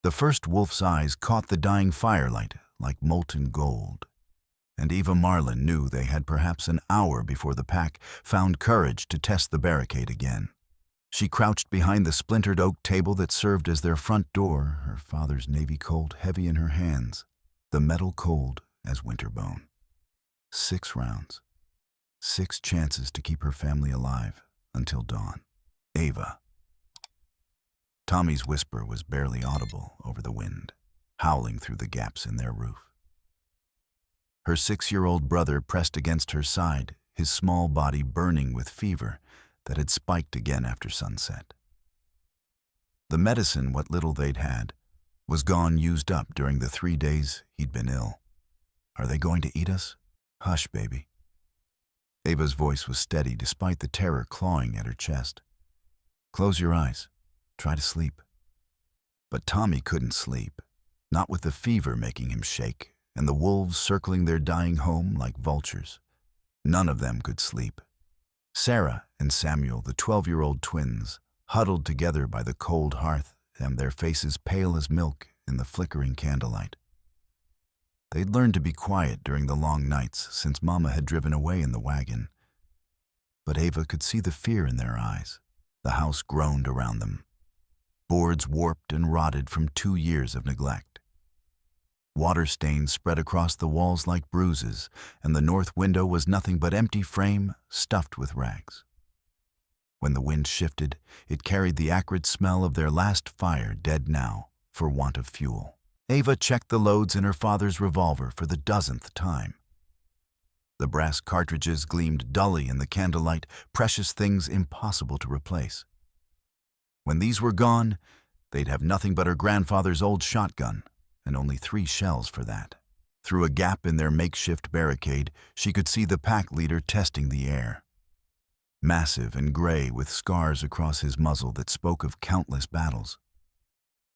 The first wolf's eyes caught the dying firelight like molten gold, and Eva Marlin knew they had perhaps an hour before the pack found courage to test the barricade again. She crouched behind the splintered oak table that served as their front door, her father's Navy Colt heavy in her hands, the metal cold as winterbone. 6 rounds. 6 chances to keep her family alive until dawn. Eva. Tommy's whisper was barely audible over the wind, howling through the gaps in their roof. Her 6-year-old brother pressed against her side, his small body burning with fever that had spiked again after sunset. The medicine, what little they'd had, was gone, used up during the 3 days he'd been ill. Are they going to eat us? Hush, baby. Ava's voice was steady despite the terror clawing at her chest. Close your eyes. Try to sleep. But Tommy couldn't sleep, not with the fever making him shake and the wolves circling their dying home like vultures. None of them could sleep. Sarah and Samuel, the 12-year-old twins, huddled together by the cold hearth and their faces pale as milk in the flickering candlelight. They'd learned to be quiet during the long nights since Mama had driven away in the wagon. But Ava could see the fear in their eyes. The house groaned around them. Boards warped and rotted from 2 years of neglect. Water stains spread across the walls like bruises, and the north window was nothing but empty frame stuffed with rags. When the wind shifted, it carried the acrid smell of their last fire, dead now for want of fuel. Ava checked the loads in her father's revolver for the 10th time. The brass cartridges gleamed dully in the candlelight, precious things impossible to replace. When these were gone, they'd have nothing but her grandfather's old shotgun, and only 3 shells for that. Through a gap in their makeshift barricade, she could see the pack leader testing the air. Massive and gray, with scars across his muzzle that spoke of countless battles.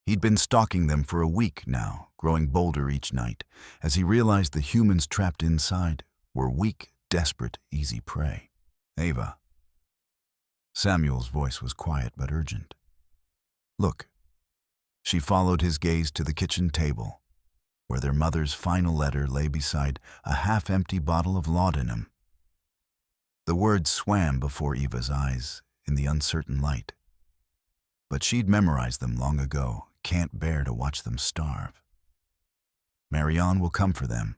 He'd been stalking them for a week now, growing bolder each night, as he realized the humans trapped inside were weak, desperate, easy prey. Ava. Samuel's voice was quiet but urgent. Look. She followed his gaze to the kitchen table, where their mother's final letter lay beside a half-empty bottle of laudanum. The words swam before Eva's eyes in the uncertain light. But she'd memorized them long ago, can't bear to watch them starve. Marianne will come for them.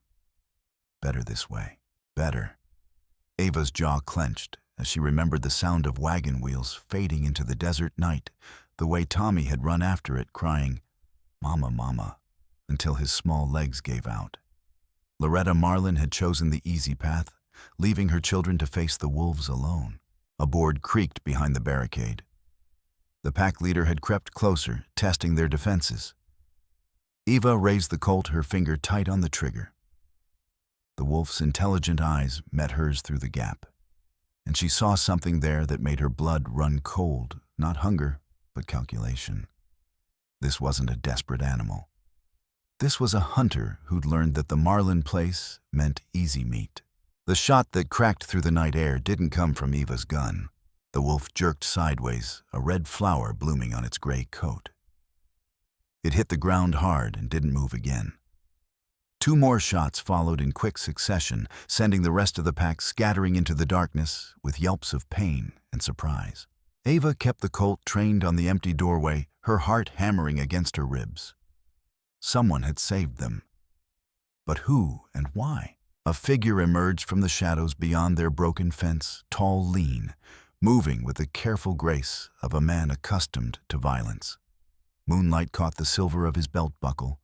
Better this way. Better. Ava's jaw clenched as she remembered the sound of wagon wheels fading into the desert night, the way Tommy had run after it, crying, "Mama, Mama," until his small legs gave out. Loretta Marlin had chosen the easy path, leaving her children to face the wolves alone. A board creaked behind the barricade. The pack leader had crept closer, testing their defenses. Eva raised the Colt, her finger tight on the trigger. The wolf's intelligent eyes met hers through the gap, and she saw something there that made her blood run cold, not hunger, but calculation. This wasn't a desperate animal. This was a hunter who'd learned that the Marlin place meant easy meat. The shot that cracked through the night air didn't come from Eva's gun. The wolf jerked sideways, a red flower blooming on its gray coat. It hit the ground hard and didn't move again. 2 more shots followed in quick succession, sending the rest of the pack scattering into the darkness with yelps of pain and surprise. Ava kept the Colt trained on the empty doorway, her heart hammering against her ribs. Someone had saved them. But who and why? A figure emerged from the shadows beyond their broken fence, tall, lean, moving with the careful grace of a man accustomed to violence. Moonlight caught the silver of his belt buckle,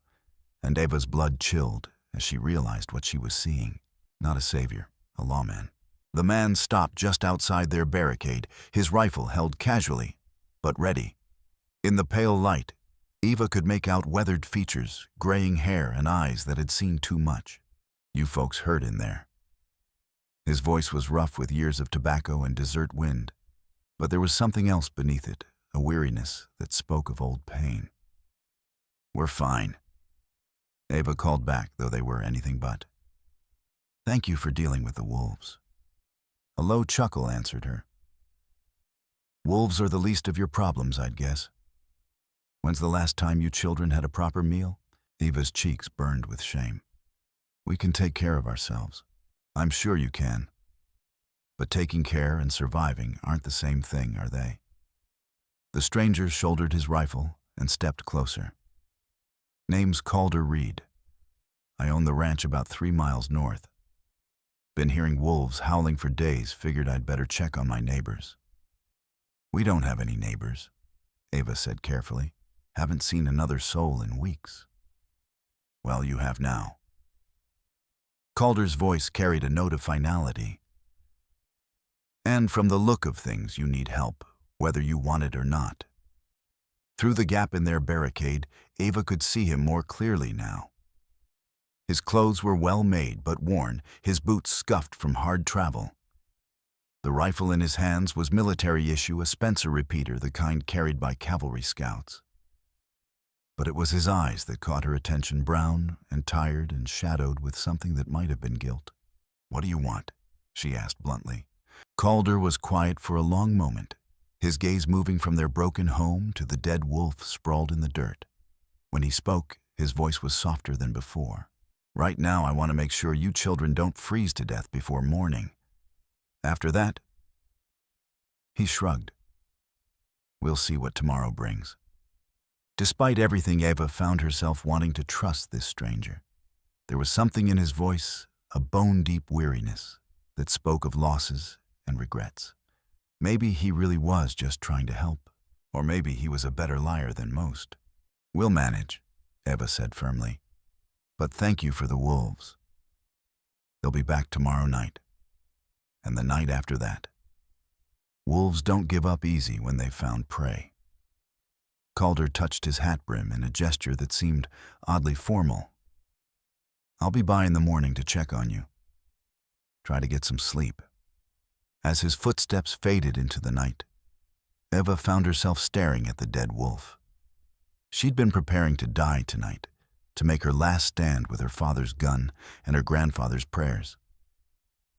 and Ava's blood chilled as she realized what she was seeing. Not a savior, a lawman. The man stopped just outside their barricade, his rifle held casually, but ready. In the pale light, Eva could make out weathered features, graying hair, and eyes that had seen too much. You folks hurt in there. His voice was rough with years of tobacco and desert wind, but there was something else beneath it, a weariness that spoke of old pain. We're fine. Ava called back, though they were anything but. Thank you for dealing with the wolves. A low chuckle answered her. Wolves are the least of your problems, I'd guess. When's the last time you children had a proper meal? Eva's cheeks burned with shame. We can take care of ourselves. I'm sure you can. But taking care and surviving aren't the same thing, are they? The stranger shouldered his rifle and stepped closer. Name's Calder Reed. I own the ranch about 3 miles north. Been hearing wolves howling for days, figured I'd better check on my neighbors. We don't have any neighbors, Ava said carefully. Haven't seen another soul in weeks. Well, you have now. Calder's voice carried a note of finality. And from the look of things, you need help, whether you want it or not. Through the gap in their barricade, Ava could see him more clearly now. His clothes were well made but worn, his boots scuffed from hard travel. The rifle in his hands was military issue, a Spencer repeater, the kind carried by cavalry scouts. But it was his eyes that caught her attention, brown and tired and shadowed with something that might have been guilt. What do you want? She asked bluntly. Calder was quiet for a long moment, his gaze moving from their broken home to the dead wolf sprawled in the dirt. When he spoke, his voice was softer than before. Right now, I want to make sure you children don't freeze to death before morning. After that, he shrugged. We'll see what tomorrow brings. Despite everything, Ava found herself wanting to trust this stranger. There was something in his voice, a bone-deep weariness, that spoke of losses and regrets. Maybe he really was just trying to help, or maybe he was a better liar than most. We'll manage, Ava said firmly. But thank you for the wolves. They'll be back tomorrow night, and the night after that. Wolves don't give up easy when they've found prey. Calder touched his hat brim in a gesture that seemed oddly formal. I'll be by in the morning to check on you. Try to get some sleep. As his footsteps faded into the night, Eva found herself staring at the dead wolf. She'd been preparing to die tonight, to make her last stand with her father's gun and her grandfather's prayers.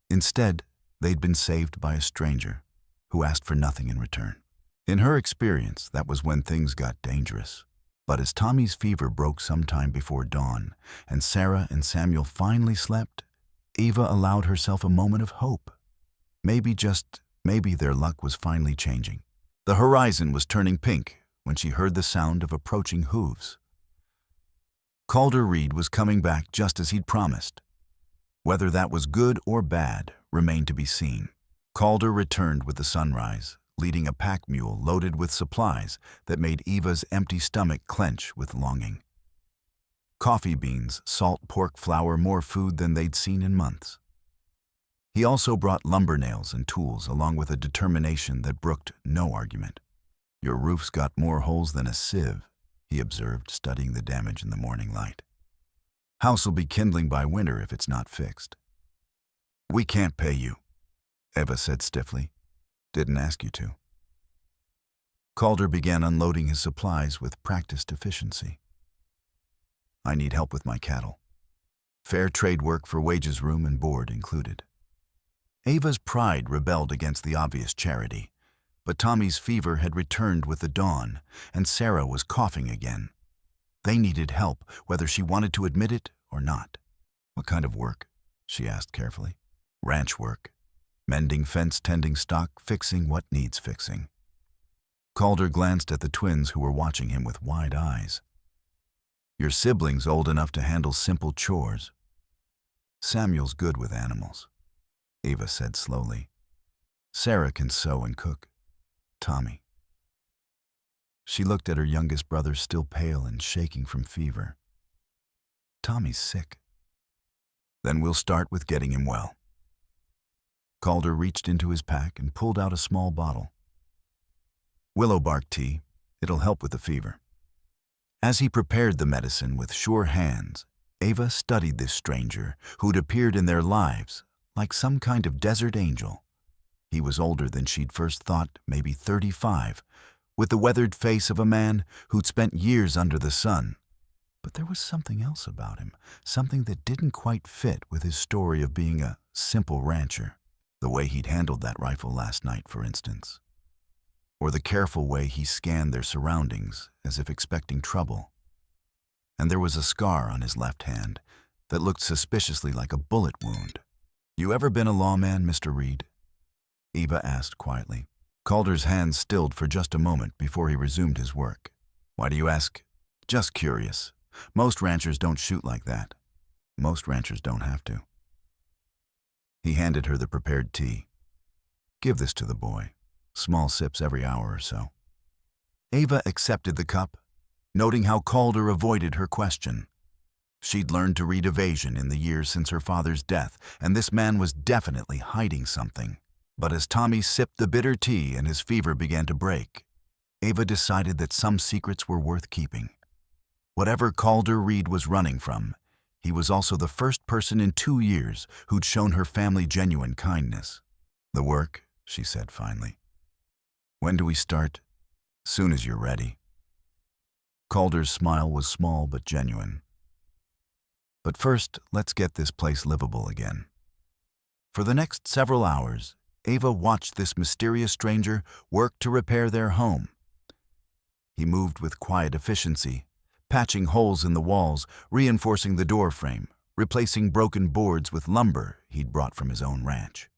Instead, they'd been saved by a stranger who asked for nothing in return. In her experience, that was when things got dangerous. But as Tommy's fever broke sometime before dawn, and Sarah and Samuel finally slept, Eva allowed herself a moment of hope. Maybe, just maybe, their luck was finally changing. The horizon was turning pink when she heard the sound of approaching hooves. Calder Reed was coming back just as he'd promised. Whether that was good or bad remained to be seen. Calder returned with the sunrise, leading a pack mule loaded with supplies that made Eva's empty stomach clench with longing. Coffee beans, salt pork flour, more food than they'd seen in months. He also brought lumber nails and tools, along with a determination that brooked no argument. Your roof's got more holes than a sieve, he observed, studying the damage in the morning light. House'll be kindling by winter if it's not fixed. We can't pay you, Eva said stiffly. Didn't ask you to. Calder began unloading his supplies with practiced efficiency. I need help with my cattle. Fair trade work for wages, room and board included. Ava's pride rebelled against the obvious charity, but Tommy's fever had returned with the dawn, and Sarah was coughing again. They needed help, whether she wanted to admit it or not. What kind of work? She asked carefully. Ranch work. Mending fence, tending stock, fixing what needs fixing. Calder glanced at the twins who were watching him with wide eyes. Your sibling's old enough to handle simple chores. Samuel's good with animals, Eva said slowly. Sarah can sew and cook. Tommy. She looked at her youngest brother, still pale and shaking from fever. Tommy's sick. Then we'll start with getting him well. Calder reached into his pack and pulled out a small bottle. Willow bark tea. It'll help with the fever. As he prepared the medicine with sure hands, Ava studied this stranger who'd appeared in their lives like some kind of desert angel. He was older than she'd first thought, maybe 35, with the weathered face of a man who'd spent years under the sun. But there was something else about him, something that didn't quite fit with his story of being a simple rancher. The way he'd handled that rifle last night, for instance. or the careful way he scanned their surroundings as if expecting trouble. And there was a scar on his left hand that looked suspiciously like a bullet wound. "You ever been a lawman, Mr. Reed?" Eva asked quietly. Calder's hands stilled for just a moment before he resumed his work. "Why do you ask?" "Just curious. Most ranchers don't shoot like that. Most ranchers don't have to." He handed her the prepared tea. "Give this to the boy. Small sips every hour or so." Eva accepted the cup, noting how Calder avoided her question. She'd learned to read evasion in the years since her father's death, and this man was definitely hiding something. But as Tommy sipped the bitter tea and his fever began to break, Eva decided that some secrets were worth keeping. Whatever Calder Reed was running from, he was also the first person in 2 years who'd shown her family genuine kindness. "The work," she said finally. "When do we start?" "Soon as you're ready." Calder's smile was small but genuine. "But first, let's get this place livable again." For the next several hours, Eva watched this mysterious stranger work to repair their home. He moved with quiet efficiency, patching holes in the walls, reinforcing the door frame, replacing broken boards with lumber he'd brought from his own ranch.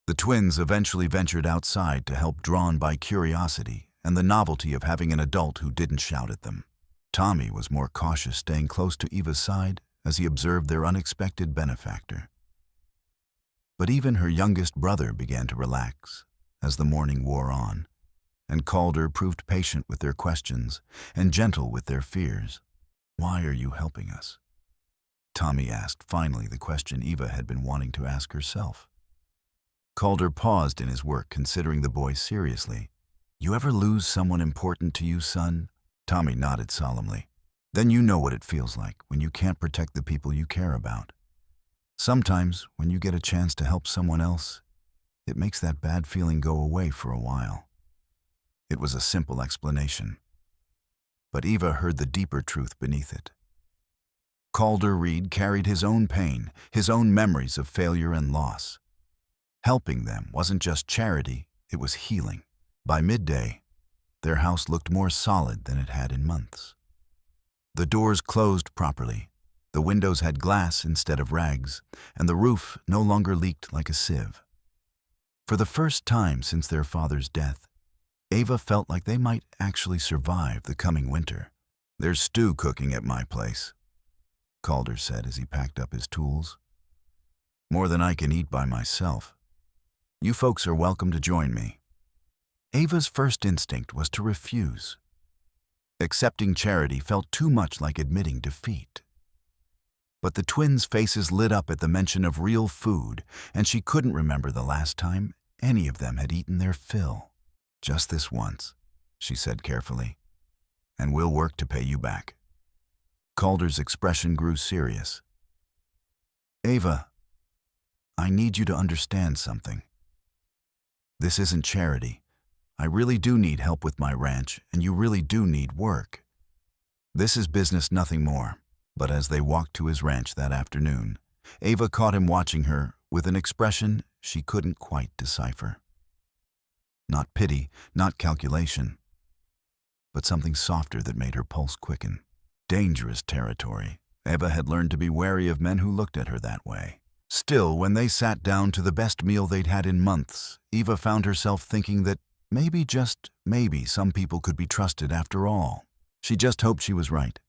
The twins eventually ventured outside to help, drawn by curiosity and the novelty of having an adult who didn't shout at them. Tommy was more cautious, staying close to Eva's side as he observed their unexpected benefactor. But even her youngest brother began to relax as the morning wore on, and Calder proved patient with their questions and gentle with their fears. "Why are you helping us?" Tommy asked finally the question Eva had been wanting to ask herself. Calder paused in his work, considering the boy seriously. "You ever lose someone important to you, son?" Tommy nodded solemnly. "Then you know what it feels like when you can't protect the people you care about. Sometimes, when you get a chance to help someone else, it makes that bad feeling go away for a while." It was a simple explanation, but Eva heard the deeper truth beneath it. Calder Reed carried his own pain, his own memories of failure and loss. Helping them wasn't just charity, it was healing. By midday, their house looked more solid than it had in months. The doors closed properly, the windows had glass instead of rags, and the roof no longer leaked like a sieve. For the first time since their father's death, Eva felt like they might actually survive the coming winter. "There's stew cooking at my place," Calder said as he packed up his tools. "More than I can eat by myself. You folks are welcome to join me." Ava's first instinct was to refuse. Accepting charity felt too much like admitting defeat. But the twins' faces lit up at the mention of real food, and she couldn't remember the last time any of them had eaten their fill. "Just this once," she said carefully, "and we'll work to pay you back." Calder's expression grew serious. "Eva, I need you to understand something. This isn't charity. I really do need help with my ranch, and you really do need work. This is business, nothing more." But as they walked to his ranch that afternoon, Eva caught him watching her with an expression she couldn't quite decipher. Not pity, not calculation, but something softer that made her pulse quicken. Dangerous territory. Eva had learned to be wary of men who looked at her that way. Still, when they sat down to the best meal they'd had in months, Eva found herself thinking that maybe, just maybe, some people could be trusted after all. She just hoped she was right.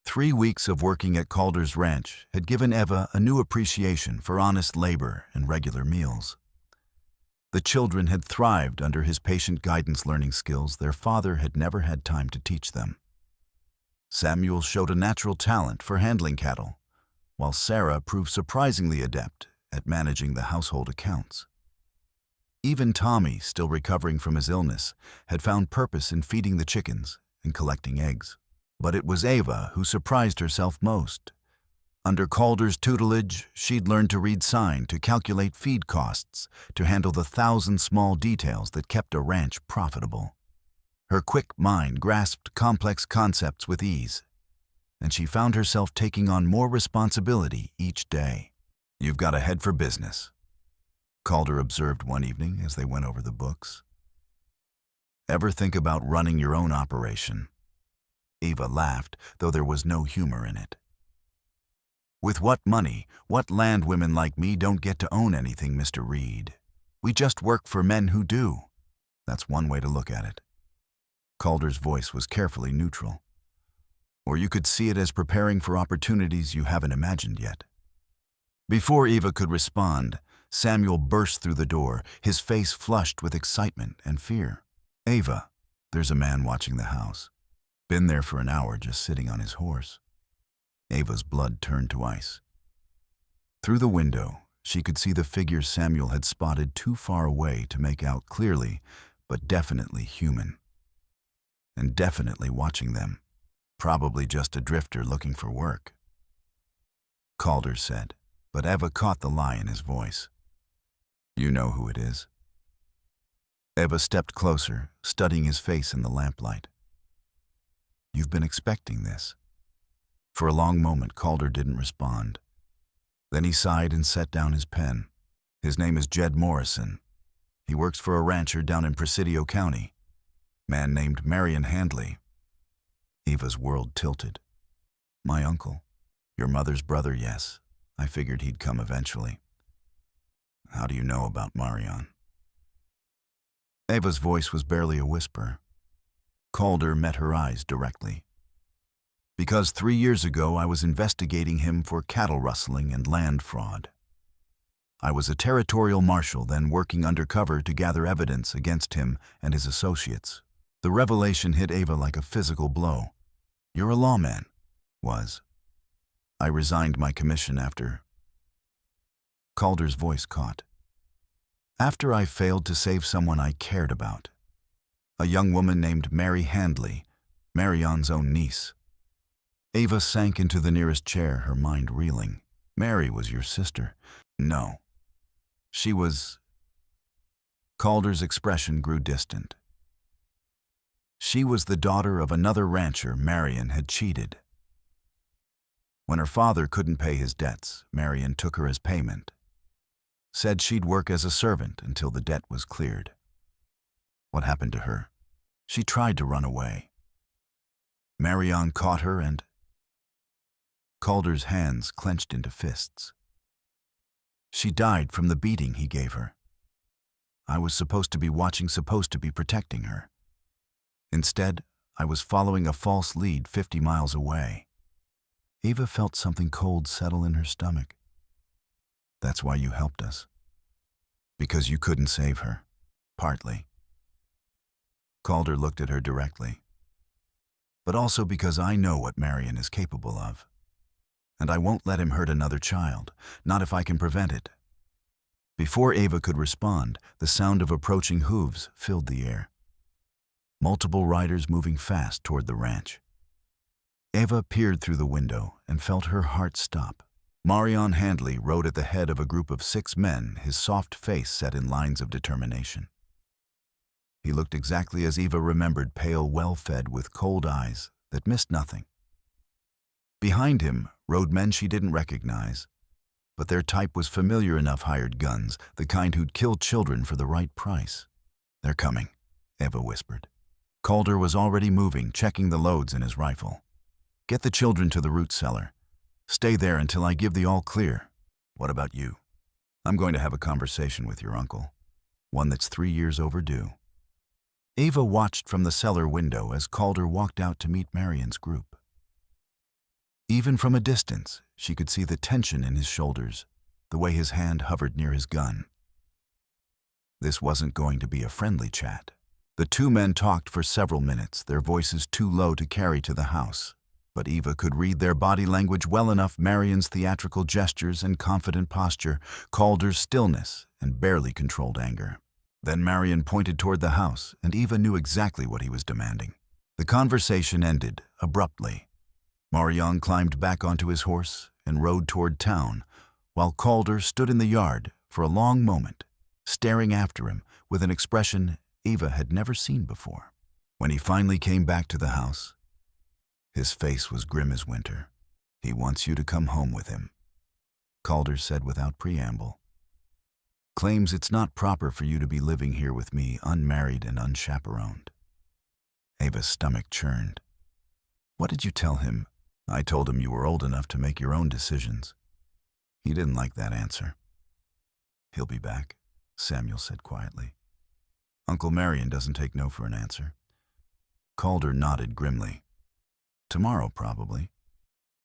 3 weeks of working at Calder's ranch had given Eva a new appreciation for honest labor and regular meals. The children had thrived under his patient guidance, learning skills their father had never had time to teach them. Samuel showed a natural talent for handling cattle, while Sarah proved surprisingly adept at managing the household accounts. Even Tommy, still recovering from his illness, had found purpose in feeding the chickens and collecting eggs. But it was Eva who surprised herself most. Under Calder's tutelage, she'd learned to read sign, to calculate feed costs, to handle the 1,000 small details that kept a ranch profitable. Her quick mind grasped complex concepts with ease, and she found herself taking on more responsibility each day. "You've got a head for business," Calder observed one evening as they went over the books. Ever think about running your own operation? Eva laughed, though there was no humor in it. With what money, what land women like me don't get to own anything, Mr. Reed. We just work for men who do. That's one way to look at it. Calder's voice was carefully neutral. Or you could see it as preparing for opportunities you haven't imagined yet. Before Eva could respond, Samuel burst through the door, his face flushed with excitement and fear. Eva, there's a man watching the house. Been there for an hour just sitting on his horse. Eva's blood turned to ice. Through the window, she could see the figure Samuel had spotted too far away to make out clearly, but definitely human. And definitely watching them. Probably just a drifter looking for work. Calder said, but Eva caught the lie in his voice. You know who it is. Eva stepped closer, studying his face in the lamplight. You've been expecting this. For a long moment, Calder didn't respond. Then he sighed and set down his pen. His name is Jed Morrison. He works for a rancher down in Presidio County. Man named Marion Handley. Eva's world tilted. My uncle. Your mother's brother, yes. I figured he'd come eventually. How do you know about Marion? Eva's voice was barely a whisper. Calder met her eyes directly. Because 3 years ago I was investigating him for cattle rustling and land fraud. I was a territorial marshal, then working undercover to gather evidence against him and his associates. The revelation hit Eva like a physical blow. You're a lawman. Was. I resigned my commission after. Calder's voice caught. After I failed to save someone I cared about. A young woman named Mary Handley, Marion's own niece. Eva sank into the nearest chair, her mind reeling. Mary was your sister. No. She was... Calder's expression grew distant. She was the daughter of another rancher Marion had cheated. When her father couldn't pay his debts, Marion took her as payment. Said she'd work as a servant until the debt was cleared. What happened to her? She tried to run away. Marion caught her and... Calder's hands clenched into fists. She died from the beating he gave her. I was supposed to be watching, supposed to be protecting her. Instead, I was following a false lead 50 miles away. Eva felt something cold settle in her stomach. That's why you helped us. Because you couldn't save her. Partly. Calder looked at her directly. But also because I know what Marion is capable of. And I won't let him hurt another child, not if I can prevent it. Before Eva could respond, the sound of approaching hooves filled the air. Multiple riders moving fast toward the ranch. Eva peered through the window and felt her heart stop. Marion Handley rode at the head of a group of 6 men, his soft face set in lines of determination. He looked exactly as Eva remembered, pale, well-fed, with cold eyes that missed nothing. Behind him rode men she didn't recognize, but their type was familiar enough: hired guns, the kind who'd kill children for the right price. They're coming, Eva whispered. Calder was already moving, checking the loads in his rifle. Get the children to the root cellar. Stay there until I give the all clear. What about you? I'm going to have a conversation with your uncle. One that's 3 years overdue. Eva watched from the cellar window as Calder walked out to meet Marion's group. Even from a distance, she could see the tension in his shoulders, the way his hand hovered near his gun. This wasn't going to be a friendly chat. The 2 men talked for several minutes, their voices too low to carry to the house. But Eva could read their body language well enough: Marion's theatrical gestures and confident posture, Calder's stillness and barely controlled anger. Then Marion pointed toward the house, and Eva knew exactly what he was demanding. The conversation ended abruptly. Marion climbed back onto his horse and rode toward town, while Calder stood in the yard for a long moment, staring after him with an expression Eva had never seen before. When he finally came back to the house, his face was grim as winter. He wants you to come home with him, Calder said without preamble. Claims it's not proper for you to be living here with me, unmarried and unchaperoned. Ava's stomach churned. What did you tell him? I told him you were old enough to make your own decisions. He didn't like that answer. He'll be back, Samuel said quietly. Uncle Marion doesn't take no for an answer. Calder nodded grimly. Tomorrow, probably,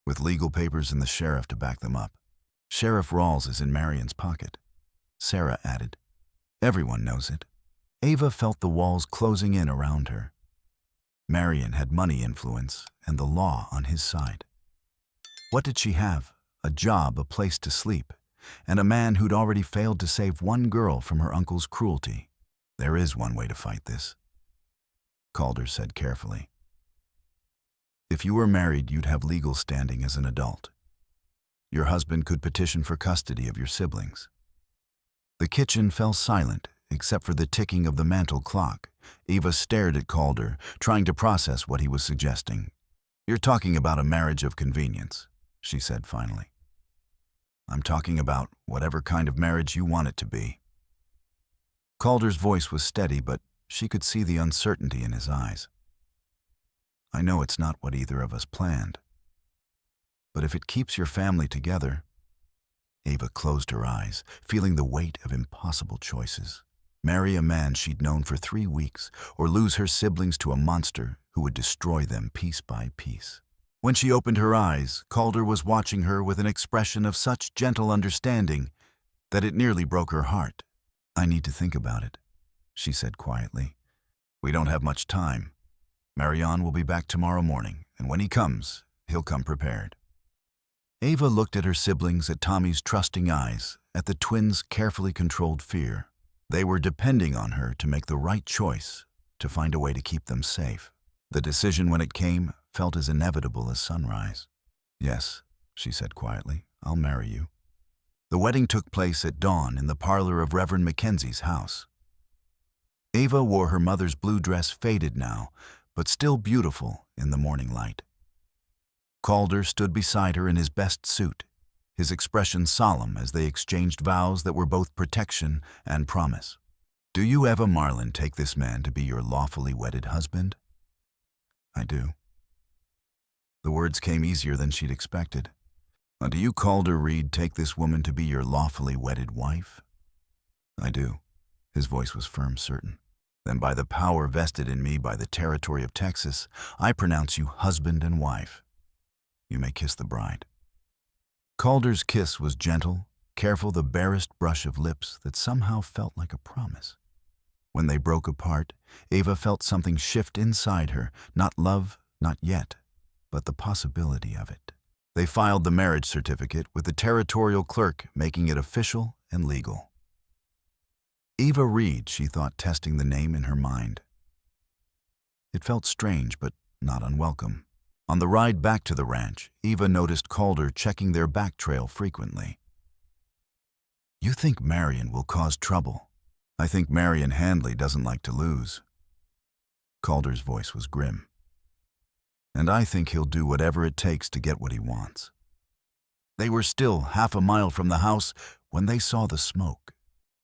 with legal papers and the sheriff to back them up. Sheriff Rawls is in Marion's pocket, Sarah added. Everyone knows it. Ava felt the walls closing in around her. Marion had money influence and the law on his side. What did she have? A job, a place to sleep, and a man who'd already failed to save one girl from her uncle's cruelty. There is one way to fight this, Calder said carefully. If you were married, you'd have legal standing as an adult. Your husband could petition for custody of your siblings. The kitchen fell silent, except for the ticking of the mantel clock. Eva stared at Calder, trying to process what he was suggesting. You're talking about a marriage of convenience, she said finally. I'm talking about whatever kind of marriage you want it to be. Calder's voice was steady, but she could see the uncertainty in his eyes. I know it's not what either of us planned, but if it keeps your family together. Ava closed her eyes, feeling the weight of impossible choices. Marry a man she'd known for 3 weeks, or lose her siblings to a monster who would destroy them piece by piece. When she opened her eyes, Calder was watching her with an expression of such gentle understanding that it nearly broke her heart. I need to think about it, she said quietly. We don't have much time. Marion will be back tomorrow morning, and when he comes, he'll come prepared. Ava looked at her siblings, at Tommy's trusting eyes, at the twins' carefully controlled fear. They were depending on her to make the right choice, to find a way to keep them safe. The decision, when it came, felt as inevitable as sunrise. Yes, she said quietly, I'll marry you. The wedding took place at dawn in the parlor of Reverend Mackenzie's house. Ava wore her mother's blue dress, faded now, but still beautiful in the morning light. Calder stood beside her in his best suit, his expression solemn as they exchanged vows that were both protection and promise. Do you, Eva Marlin, take this man to be your lawfully wedded husband? I do. The words came easier than she'd expected. Do you, Calder Reed, take this woman to be your lawfully wedded wife? I do. His voice was firm, certain. Then by the power vested in me by the territory of Texas, I pronounce you husband and wife. You may kiss the bride. Calder's kiss was gentle, careful, the barest brush of lips that somehow felt like a promise. When they broke apart, Ava felt something shift inside her, not love, not yet, but the possibility of it. They filed the marriage certificate with the territorial clerk, making it official and legal. Eva Reed, she thought, testing the name in her mind. It felt strange, but not unwelcome. On the ride back to the ranch, Eva noticed Calder checking their back trail frequently. You think Marion will cause trouble? I think Marion Handley doesn't like to lose. Calder's voice was grim. And I think he'll do whatever it takes to get what he wants. They were still half a mile from the house when they saw the smoke.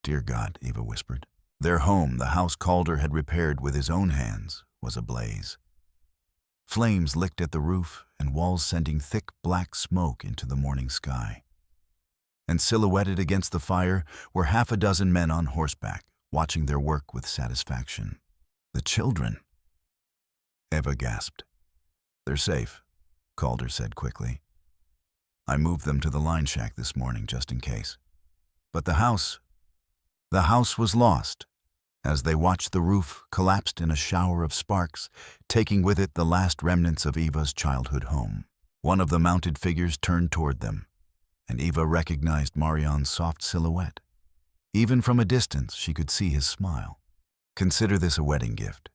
Dear God, Eva whispered. Their home, the house Calder had repaired with his own hands, was ablaze. Flames licked at the roof and walls, sending thick black smoke into the morning sky. And silhouetted against the fire were 6 men on horseback, watching their work with satisfaction. The children. Eva gasped. They're safe, Calder said quickly. I moved them to the line shack this morning just in case. But the house was lost. As they watched, the roof collapsed in a shower of sparks, taking with it the last remnants of Eva's childhood home. One of the mounted figures turned toward them, and Eva recognized Marion's soft silhouette. Even from a distance, she could see his smile. Consider this a wedding gift,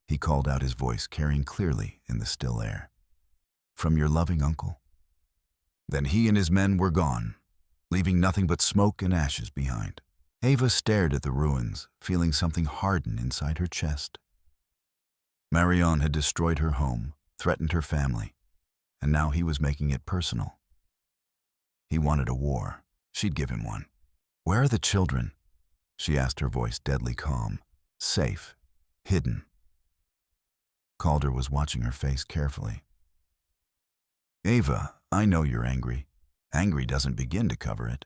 he called out, his voice carrying clearly in the still air. From your loving uncle. Then he and his men were gone, leaving nothing but smoke and ashes behind. Ava stared at the ruins, feeling something harden inside her chest. Marion had destroyed her home, threatened her family, and now he was making it personal. He wanted a war. She'd give him one. Where are the children? She asked, her voice deadly calm. Safe. Hidden. Calder was watching her face carefully. Ava, I know you're angry. Angry doesn't begin to cover it.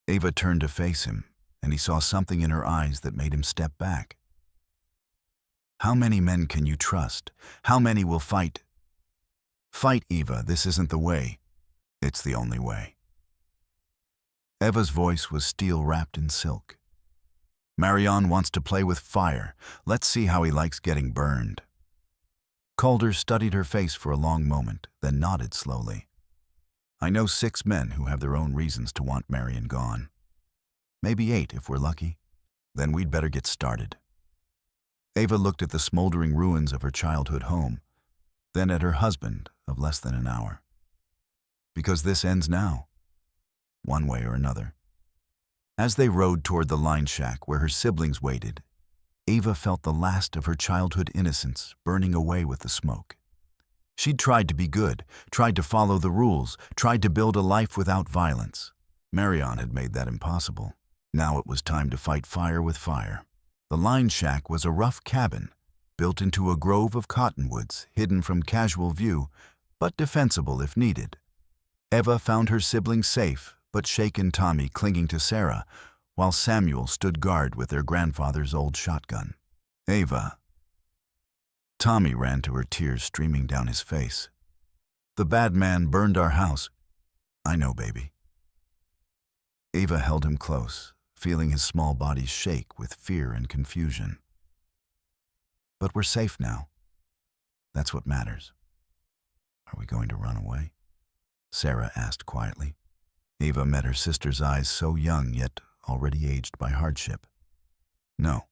Ava turned to face him, and he saw something in her eyes that made him step back. How many men can you trust? How many will fight? Fight, Eva, this isn't the way. It's the only way. Eva's voice was steel wrapped in silk. Marion wants to play with fire. Let's see how he likes getting burned. Calder studied her face for a long moment, then nodded slowly. I know 6 men who have their own reasons to want Marion gone. Maybe 8 if we're lucky. Then we'd better get started. Ava looked at the smoldering ruins of her childhood home, then at her husband of less than an hour. Because this ends now, one way or another. As they rode toward the line shack where her siblings waited, Ava felt the last of her childhood innocence burning away with the smoke. She'd tried to be good, tried to follow the rules, tried to build a life without violence. Marion had made that impossible. Now it was time to fight fire with fire. The line shack was a rough cabin, built into a grove of cottonwoods, hidden from casual view, but defensible if needed. Eva found her siblings safe, but shaken Tommy clinging to Sarah, while Samuel stood guard with their grandfather's old shotgun. Ava. Tommy ran to her, tears streaming down his face. The bad man burned our house. I know, baby. Ava held him close, feeling his small body shake with fear and confusion. But we're safe now. That's what matters. Are we going to run away? Sarah asked quietly. Ava met her sister's eyes, so young yet already aged by hardship. No.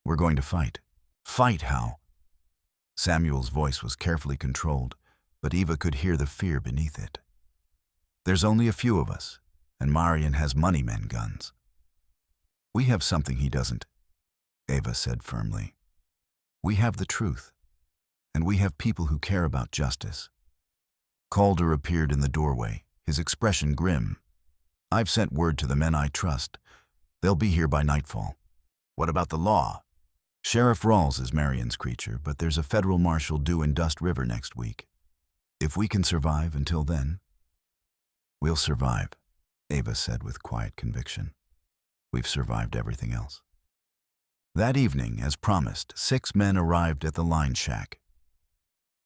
We're going to fight. Fight how? Samuel's voice was carefully controlled, but Eva could hear the fear beneath it. There's only a few of us, and Marion has money men guns. We have something he doesn't, Ava said firmly. We have the truth, and we have people who care about justice. Calder appeared in the doorway, his expression grim. I've sent word to the men I trust. They'll be here by nightfall. What about the law? Sheriff Rawls is Marion's creature, but there's a federal marshal due in Dust River next week. If we can survive until then, we'll survive, Ava said with quiet conviction. We've survived everything else. That evening, as promised, 6 men arrived at the line shack.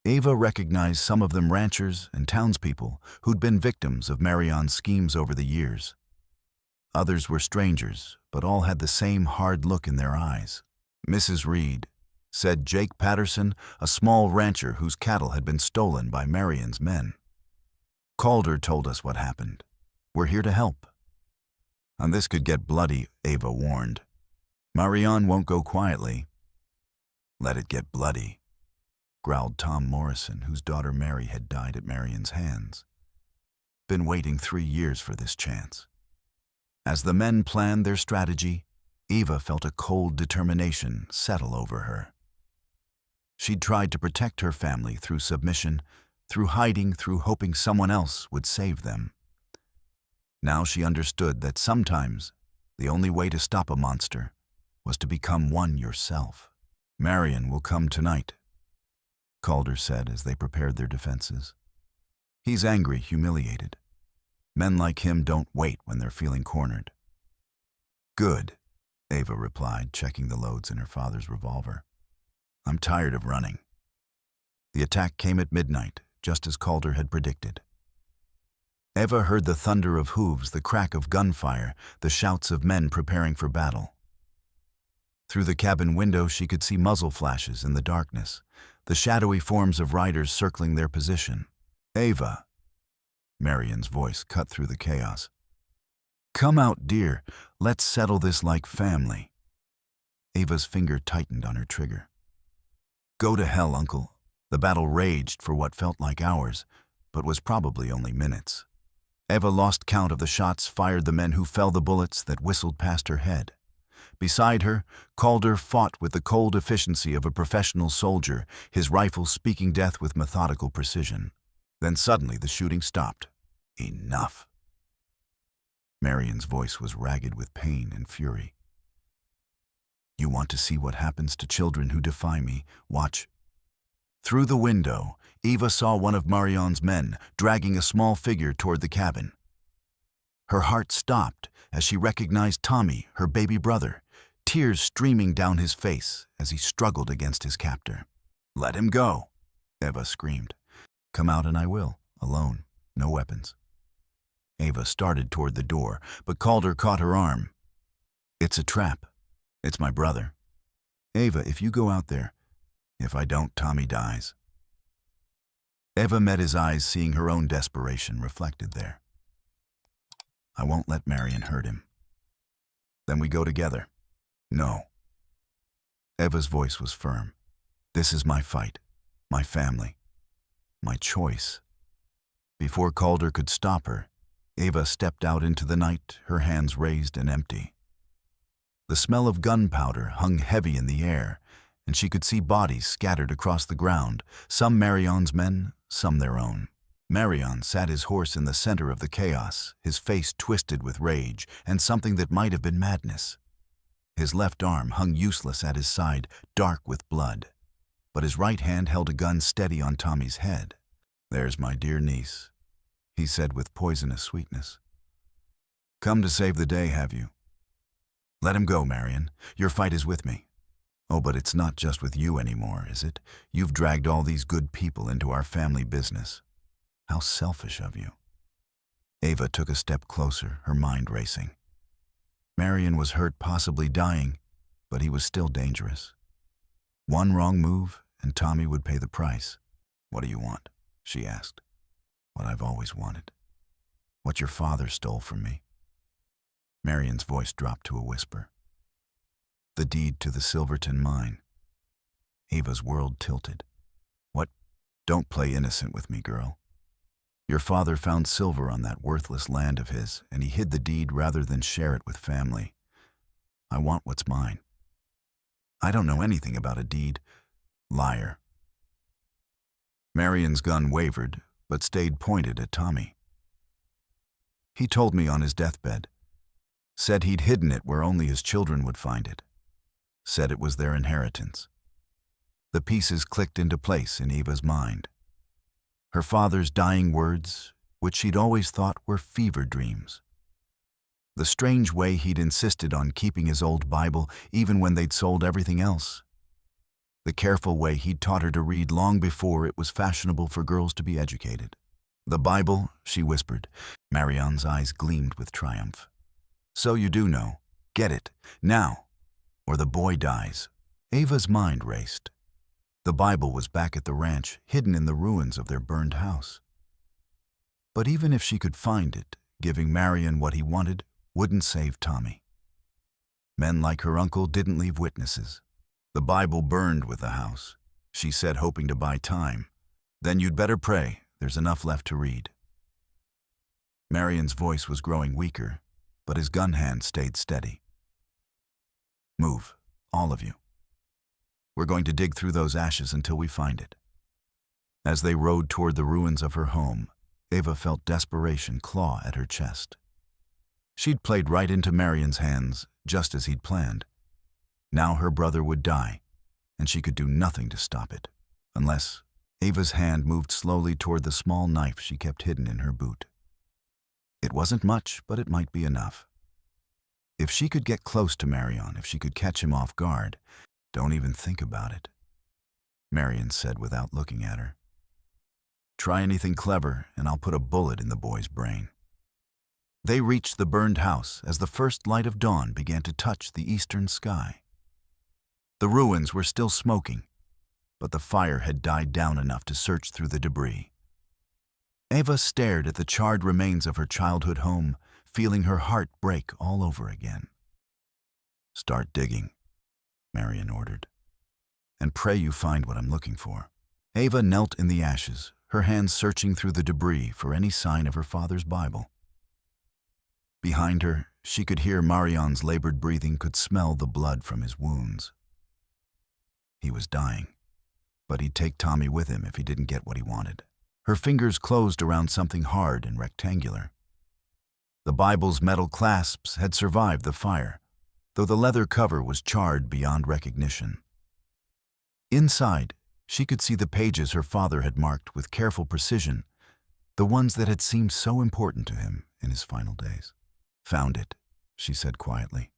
Ava recognized some of them ranchers and townspeople who'd been victims of Marion's schemes over the years. Others were strangers, but all had the same hard look in their eyes. Mrs. Reed, said Jake Patterson, a small rancher whose cattle had been stolen by Marion's men. Calder told us what happened. We're here to help. And this could get bloody, Ava warned. Marion won't go quietly. Let it get bloody, growled Tom Morrison, whose daughter Mary had died at Marion's hands. Been waiting 3 years for this chance. As the men planned their strategy, Eva felt a cold determination settle over her. She'd tried to protect her family through submission, through hiding, through hoping someone else would save them. Now she understood that sometimes the only way to stop a monster was to become one yourself. Marion will come tonight, Calder said as they prepared their defenses. He's angry, humiliated. Men like him don't wait when they're feeling cornered. Good, Ava replied, checking the loads in her father's revolver. I'm tired of running. The attack came at midnight, just as Calder had predicted. Eva heard the thunder of hooves, the crack of gunfire, the shouts of men preparing for battle. Through the cabin window she could see muzzle flashes in the darkness, the shadowy forms of riders circling their position. Ava, Marion's voice cut through the chaos. Come out, dear. Let's settle this like family. Ava's finger tightened on her trigger. Go to hell, Uncle. The battle raged for what felt like hours, but was probably only minutes. Eva lost count of the shots fired, the men who fell the bullets that whistled past her head. Beside her, Calder fought with the cold efficiency of a professional soldier, his rifle speaking death with methodical precision. Then suddenly the shooting stopped. Enough. Marion's voice was ragged with pain and fury. You want to see what happens to children who defy me? Watch. Through the window, Eva saw one of Marion's men dragging a small figure toward the cabin. Her heart stopped as she recognized Tommy, her baby brother, tears streaming down his face as he struggled against his captor. "Let him go," Eva screamed. "Come out and I will, alone, no weapons." Eva started toward the door, but Calder caught her arm. "It's a trap. It's my brother. Eva, if you go out there, if I don't, Tommy dies." Eva met his eyes, seeing her own desperation reflected there. "I won't let Marion hurt him." "Then we go together." "No." Eva's voice was firm. "This is my fight, my family, my choice." Before Calder could stop her, Eva stepped out into the night, her hands raised and empty. The smell of gunpowder hung heavy in the air, and she could see bodies scattered across the ground, some Marion's men, some their own. Marion sat his horse in the center of the chaos, his face twisted with rage and something that might have been madness. His left arm hung useless at his side, dark with blood, but his right hand held a gun steady on Tommy's head. "There's my dear niece," he said with poisonous sweetness. "Come to save the day, have you? Let him go, Marion. Your fight is with me." "Oh, but it's not just with you anymore, is it? You've dragged all these good people into our family business. How selfish of you." Eva took a step closer, her mind racing. Marion was hurt, possibly dying, but he was still dangerous. One wrong move, and Tommy would pay the price. "What do you want?" she asked. "What I've always wanted. What your father stole from me." Marion's voice dropped to a whisper. "The deed to the Silverton mine." Eva's world tilted. "What? Don't play innocent with me, girl. Your father found silver on that worthless land of his, and he hid the deed rather than share it with family. I want what's mine." "I don't know anything about a deed." "Liar." Marion's gun wavered, but stayed pointed at Tommy. "He told me on his deathbed. Said he'd hidden it where only his children would find it. Said it was their inheritance." The pieces clicked into place in Eva's mind. Her father's dying words, which she'd always thought were fever dreams. The strange way he'd insisted on keeping his old Bible even when they'd sold everything else. The careful way he'd taught her to read long before it was fashionable for girls to be educated. "The Bible," she whispered. Marion's eyes gleamed with triumph. "So you do know. Get it, now, or the boy dies." Eva's mind raced. The Bible was back at the ranch, hidden in the ruins of their burned house. But even if she could find it, giving Marion what he wanted wouldn't save Tommy. Men like her uncle didn't leave witnesses. "The Bible burned with the house," she said, hoping to buy time. "Then you'd better pray. There's enough left to read." Marion's voice was growing weaker, but his gun hand stayed steady. "Move, all of you. We're going to dig through those ashes until we find it." As they rode toward the ruins of her home, Eva felt desperation claw at her chest. She'd played right into Marion's hands, just as he'd planned. Now her brother would die, and she could do nothing to stop it, unless Eva's hand moved slowly toward the small knife she kept hidden in her boot. It wasn't much, but it might be enough. If she could get close to Marion, if she could catch him off guard, "Don't even think about it," Marion said without looking at her. "Try anything clever, and I'll put a bullet in the boy's brain." They reached the burned house as the first light of dawn began to touch the eastern sky. The ruins were still smoking, but the fire had died down enough to search through the debris. Eva stared at the charred remains of her childhood home, feeling her heart break all over again. "Start digging," Marion ordered, "and pray you find what I'm looking for." Eva knelt in the ashes, her hands searching through the debris for any sign of her father's Bible. Behind her, she could hear Marion's labored breathing, could smell the blood from his wounds. He was dying, but he'd take Tommy with him if he didn't get what he wanted. Her fingers closed around something hard and rectangular. The Bible's metal clasps had survived the fire, though the leather cover was charred beyond recognition. Inside, she could see the pages her father had marked with careful precision, the ones that had seemed so important to him in his final days. "Found it," she said quietly.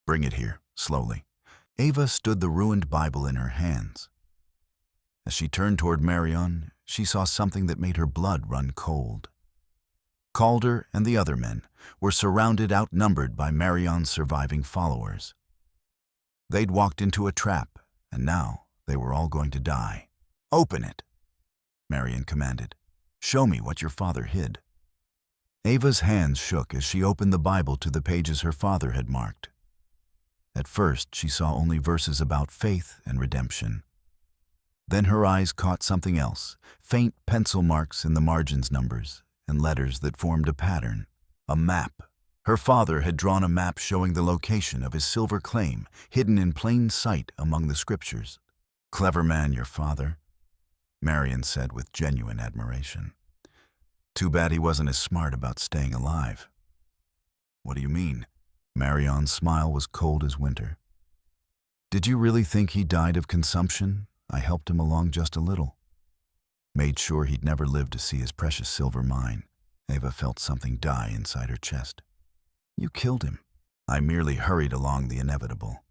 "Bring it here, slowly." Ava stood the ruined Bible in her hands. As she turned toward Marion, she saw something that made her blood run cold. Calder and the other men were surrounded, outnumbered by Marion's surviving followers. They'd walked into a trap, and now they were all going to die. "Open it," Marion commanded. "Show me what your father hid." Ava's hands shook as she opened the Bible to the pages her father had marked. At first, she saw only verses about faith and redemption. Then her eyes caught something else, faint pencil marks in the margins, numbers, and letters that formed a pattern. A map. Her father had drawn a map showing the location of his silver claim, hidden in plain sight among the scriptures. "Clever man, your father," Marion said with genuine admiration. "Too bad he wasn't as smart about staying alive." "What do you mean?" Marion's smile was cold as winter. "Did you really think he died of consumption? I helped him along just a little. Made sure he'd never live to see his precious silver mine." Ava felt something die inside her chest. "You killed him." "I merely hurried along the inevitable.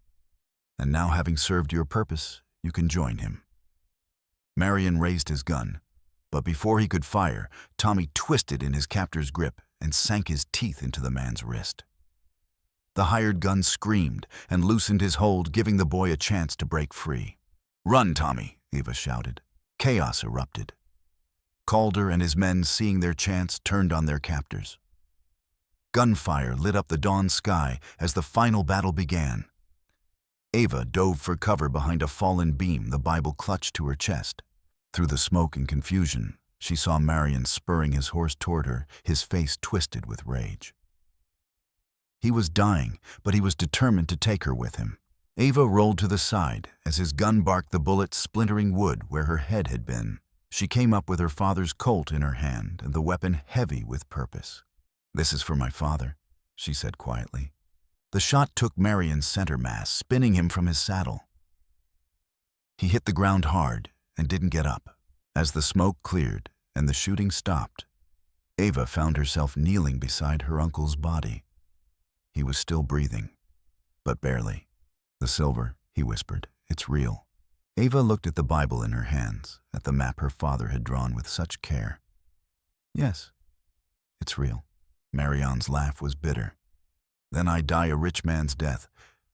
And now, having served your purpose, you can join him." Marion raised his gun, but before he could fire, Tommy twisted in his captor's grip and sank his teeth into the man's wrist. The hired gun screamed and loosened his hold, giving the boy a chance to break free. "Run, Tommy," Ava shouted. Chaos erupted. Calder and his men, seeing their chance, turned on their captors. Gunfire lit up the dawn sky as the final battle began. Ava dove for cover behind a fallen beam, the Bible clutched to her chest. Through the smoke and confusion, she saw Marion spurring his horse toward her, his face twisted with rage. He was dying, but he was determined to take her with him. Ava rolled to the side as his gun barked the bullet, splintering wood where her head had been. She came up with her father's Colt in her hand and the weapon heavy with purpose. "This is for my father," she said quietly. The shot took Marion's center mass, spinning him from his saddle. He hit the ground hard and didn't get up. As the smoke cleared and the shooting stopped, Ava found herself kneeling beside her uncle's body. He was still breathing, but barely. "The silver," he whispered, "it's real." Ava looked at the Bible in her hands, at the map her father had drawn with such care. "Yes, it's real." Marion's laugh was bitter. "Then I die a rich man's death.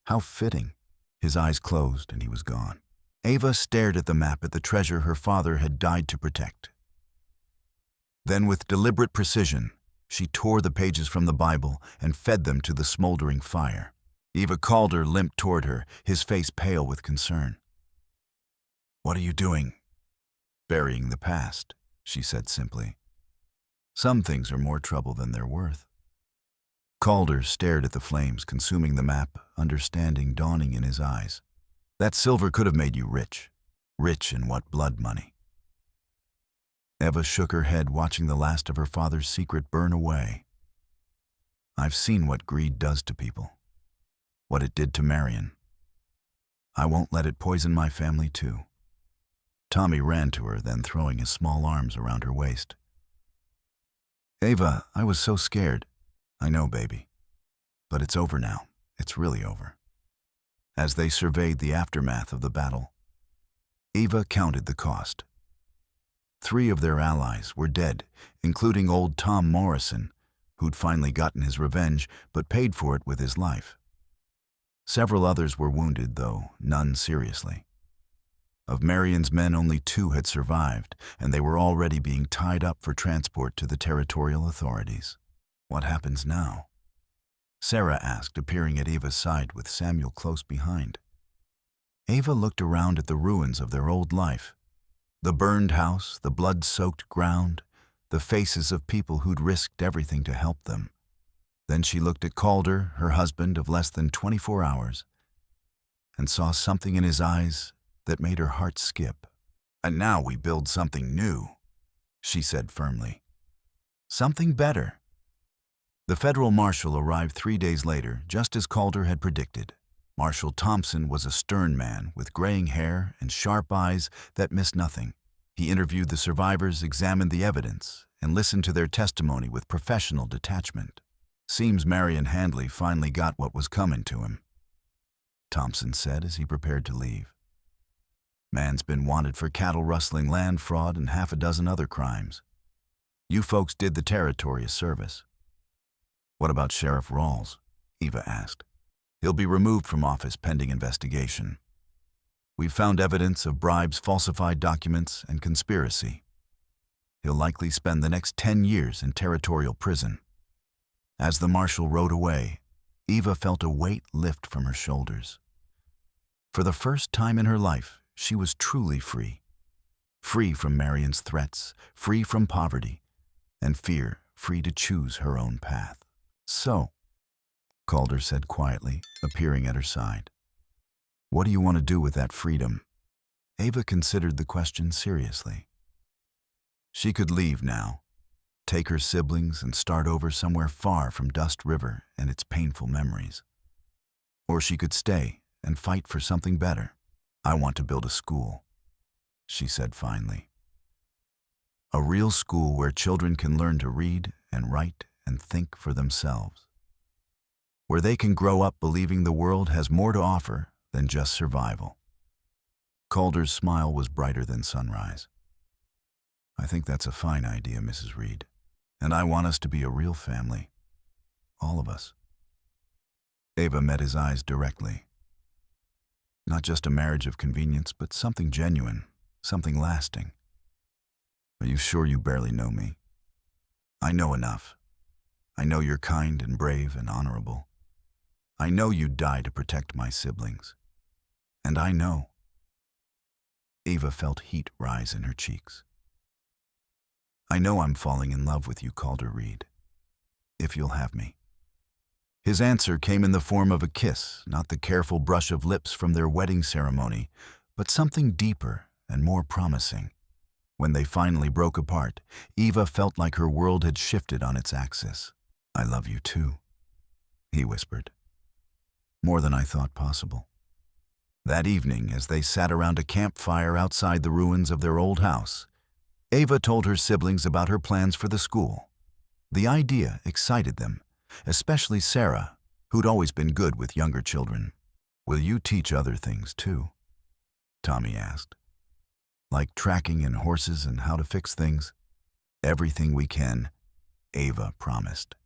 How fitting." His eyes closed and he was gone. Ava stared at the map, at the treasure her father had died to protect. Then, with deliberate precision, she tore the pages from the Bible and fed them to the smoldering fire. Eva Calder limped toward her, his face pale with concern. "What are you doing?" "Burying the past," she said simply. "Some things are more trouble than they're worth." Calder stared at the flames consuming the map, understanding dawning in his eyes. "That silver could have made you rich. Rich in what? Blood money." Eva shook her head, watching the last of her father's secret burn away. "I've seen what greed does to people. What it did to Marion. I won't let it poison my family too." Tommy ran to her, then throwing his small arms around her waist. "Ava, I was so scared." "I know, baby. But it's over now. It's really over." As they surveyed the aftermath of the battle, Ava counted the cost. 3 of their allies were dead, including old Tom Morrison, who'd finally gotten his revenge but paid for it with his life. Several others were wounded, though none seriously. Of Marion's men, only 2 had survived, and they were already being tied up for transport to the territorial authorities. "What happens now?" Sarah asked, appearing at Ava's side with Samuel close behind. Ava looked around at the ruins of their old life. The burned house, the blood-soaked ground, the faces of people who'd risked everything to help them. Then she looked at Calder, her husband of less than 24 hours, and saw something in his eyes that made her heart skip. "And now we build something new," she said firmly. "Something better." The federal marshal arrived 3 days later, just as Calder had predicted. Marshal Thompson was a stern man with graying hair and sharp eyes that missed nothing. He interviewed the survivors, examined the evidence, and listened to their testimony with professional detachment. "Seems Marion Handley finally got what was coming to him," Thompson said as he prepared to leave. "Man's been wanted for cattle rustling, land fraud, and half a dozen other crimes. You folks did the territory a service." "What about Sheriff Rawls?" Eva asked. "He'll be removed from office pending investigation. We've found evidence of bribes, falsified documents, and conspiracy. He'll likely spend the next 10 years in territorial prison." As the marshal rode away, Eva felt a weight lift from her shoulders. For the first time in her life, she was truly free. Free from Marion's threats, free from poverty, and fear, free to choose her own path. "So," Calder said quietly, appearing at her side, "what do you want to do with that freedom?" Eva considered the question seriously. She could leave now, take her siblings and start over somewhere far from Dust River and its painful memories. Or she could stay and fight for something better. "I want to build a school," she said finally. "A real school where children can learn to read and write and think for themselves. Where they can grow up believing the world has more to offer than just survival." Calder's smile was brighter than sunrise. "I think that's a fine idea, Mrs. Reed. And I want us to be a real family. All of us." Eva met his eyes directly. "Not just a marriage of convenience, but something genuine, something lasting. Are you sure you barely know me?" "I know enough. I know you're kind and brave and honorable. I know you'd die to protect my siblings. And I know." Eva felt heat rise in her cheeks. "I know I'm falling in love with you, Calder Reed. If you'll have me." His answer came in the form of a kiss, not the careful brush of lips from their wedding ceremony, but something deeper and more promising. When they finally broke apart, Eva felt like her world had shifted on its axis. "I love you too," he whispered. "More than I thought possible." That evening, as they sat around a campfire outside the ruins of their old house, Eva told her siblings about her plans for the school. The idea excited them, especially Sarah, who'd always been good with younger children. "Will you teach other things too?" Tommy asked. "Like tracking and horses and how to fix things?" "Everything we can," Eva promised.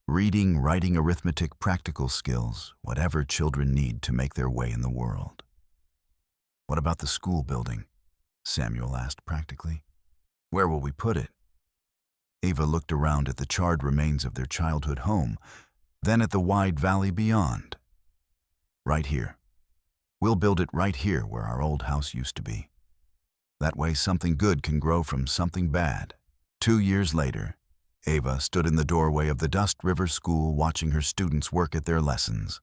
"Reading, writing, arithmetic, practical skills, whatever children need to make their way in the world." "What about the school building?" Samuel asked practically. "Where will we put it?" Eva looked around at the charred remains of their childhood home, then at the wide valley beyond. "Right here. We'll build it right here where our old house used to be. That way something good can grow from something bad." 2 years later, Eva stood in the doorway of the Dust River School watching her students work at their lessons.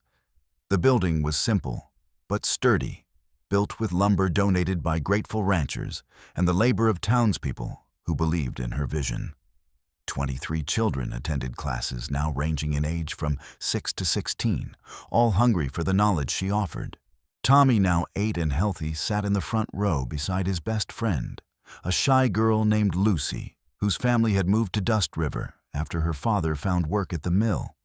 The building was simple, but sturdy, built with lumber donated by grateful ranchers and the labor of townspeople who believed in her vision. 23 children attended classes now ranging in age from 6 to 16, all hungry for the knowledge she offered. Tommy, now 8 and healthy, sat in the front row beside his best friend, a shy girl named Lucy, whose family had moved to Dust River after her father found work at the mill.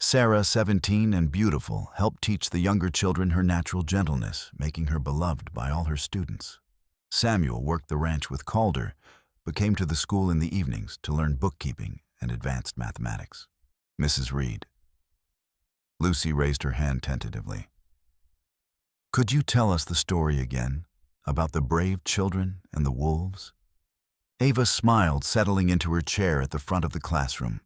Sarah, 17 and beautiful, helped teach the younger children her natural gentleness, making her beloved by all her students. Samuel worked the ranch with Calder, but came to the school in the evenings to learn bookkeeping and advanced mathematics. "Mrs. Reed." Lucy raised her hand tentatively. "Could you tell us the story again, about the brave children and the wolves?" Eva smiled, settling into her chair at the front of the classroom.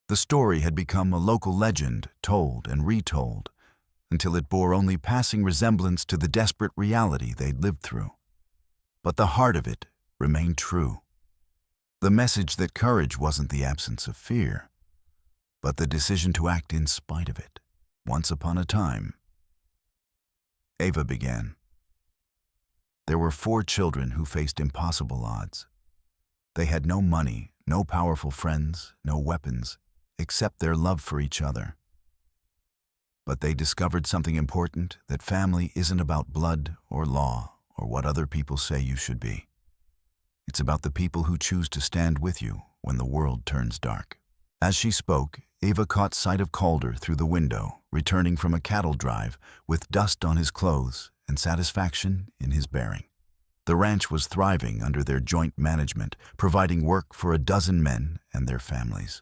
The story had become a local legend, told and retold, until it bore only passing resemblance to the desperate reality they'd lived through. But the heart of it remained true. The message that courage wasn't the absence of fear, but the decision to act in spite of it. Once upon a time, Eva began. There were 4 children who faced impossible odds. They had no money, no powerful friends, no weapons, except their love for each other. But they discovered something important, that family isn't about blood or law or what other people say you should be. It's about the people who choose to stand with you when the world turns dark. As she spoke, Ava caught sight of Calder through the window, returning from a cattle drive with dust on his clothes and satisfaction in his bearing. The ranch was thriving under their joint management, providing work for a dozen men and their families.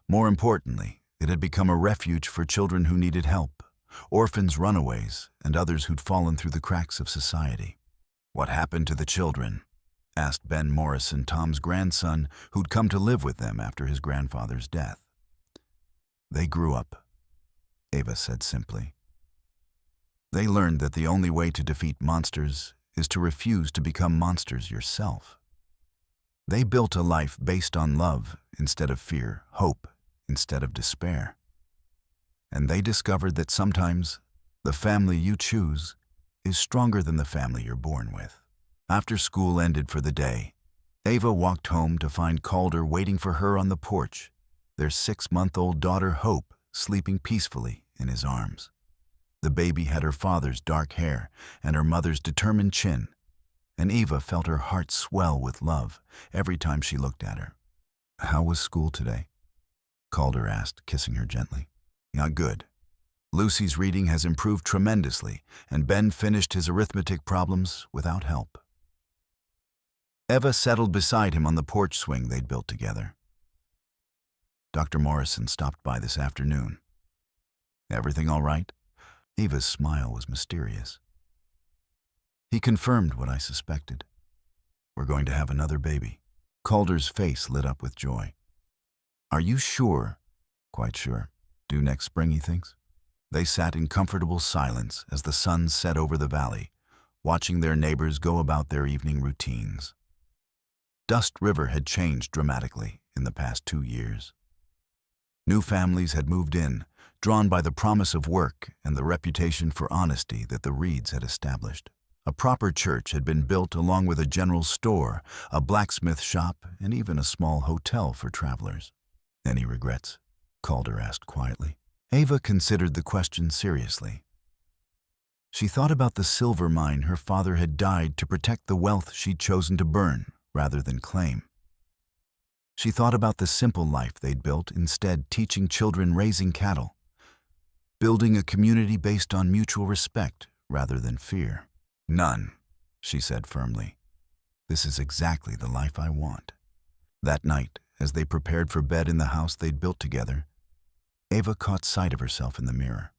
More importantly, it had become a refuge for children who needed help, orphans, runaways, and others who'd fallen through the cracks of society. "What happened to the children?" asked Ben Morrison, Tom's grandson, who'd come to live with them after his grandfather's death. "They grew up," Ava said simply. "They learned that the only way to defeat monsters is to refuse to become monsters yourself. They built a life based on love instead of fear, hope instead of despair. And they discovered that sometimes the family you choose is stronger than the family you're born with." After school ended for the day, Ava walked home to find Calder waiting for her on the porch, their 6-month-old daughter Hope sleeping peacefully in his arms. The baby had her father's dark hair and her mother's determined chin, and Ava felt her heart swell with love every time she looked at her. "How was school today?" Calder asked, kissing her gently. "Not good. Lucy's reading has improved tremendously, and Ben finished his arithmetic problems without help." Eva settled beside him on the porch swing they'd built together. "Dr. Morrison stopped by this afternoon. Everything all right?" Eva's smile was mysterious. "He confirmed what I suspected. We're going to have another baby." Calder's face lit up with joy. "Are you sure?" "Quite sure. Due next spring, he thinks." They sat in comfortable silence as the sun set over the valley, watching their neighbors go about their evening routines. Dust River had changed dramatically in the past 2 years. New families had moved in, drawn by the promise of work and the reputation for honesty that the Reeds had established. A proper church had been built along with a general store, a blacksmith shop, and even a small hotel for travelers. "Any regrets?" Calder asked quietly. Ava considered the question seriously. She thought about the silver mine her father had died to protect, the wealth she'd chosen to burn rather than claim. She thought about the simple life they'd built, instead teaching children, raising cattle, building a community based on mutual respect rather than fear. "None," she said firmly. "This is exactly the life I want." That night, as they prepared for bed in the house they'd built together, Ava caught sight of herself in the mirror.